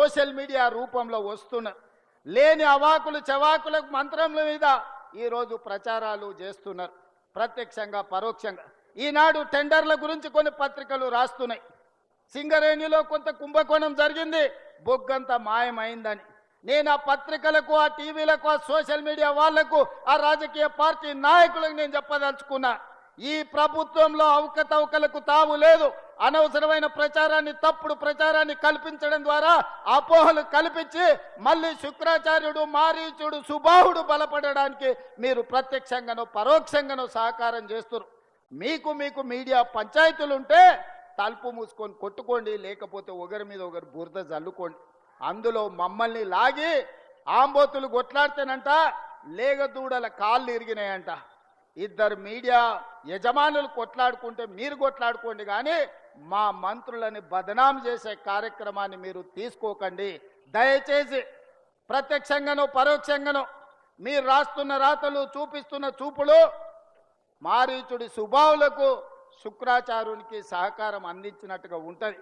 Social media రూపంలో వస్తున్నారు. లేని అవాకులు చవాకులకు మంత్రముల మీద ఈరోజు ప్రచారాలు చేస్తున్నారు, ప్రత్యక్షంగా పరోక్షంగా. ఈనాడు టెండర్ల గురించి కొన్ని పత్రికలు రాస్తున్నాయి. సింగరేణిలో కొంత కుంభకోణం జరిగింది, బొగ్గంత మాయమైందని. నేను ఆ పత్రికలకు, ఆ టీవీలకు, ఆ సోషల్ మీడియా వాళ్లకు, ఆ రాజకీయ పార్టీ నాయకులకు నేను చెప్పదలుచుకున్నా, ఈ ప్రభుత్వంలో అవకతవకలకు తావు లేదు. అనవసరమైన ప్రచారాన్ని, తప్పుడు ప్రచారాన్ని కల్పించడం ద్వారా అపోహలు కల్పించి మళ్ళీ శుక్రాచార్యుడు, మారీచుడు, సుబాహుడు బలపడడానికి మీరు ప్రత్యక్షంగానో పరోక్షంగానో సహకారం చేస్తున్నారు. మీకు మీడియా పంచాయతీలు ఉంటే తలుపు మూసుకొని కొట్టుకోండి, లేకపోతే ఒకరి మీద ఒకరు బురద జల్లుకోండి. అందులో మమ్మల్ని లాగి ఆంబోతులు కొట్లాడితేనంట లేగదూడల కాళ్ళు ఇరిగినాయంట. ఇద్దరు మీడియా యజమానులు కొట్లాడుకుంటే మీరు కొట్లాడుకోండి, కానీ మా మంత్రులని బదనాం చేసే కార్యక్రమాన్ని మీరు తీసుకోకండి. దయచేసి ప్రత్యక్షంగానో పరోక్షంగానో మీరు రాస్తున్న రాతలు, చూపిస్తున్న చూపులు మారీచుడి సుబావులకు, శుక్రాచార్యునికి సహకారం అందించినట్టుగా ఉంటుంది.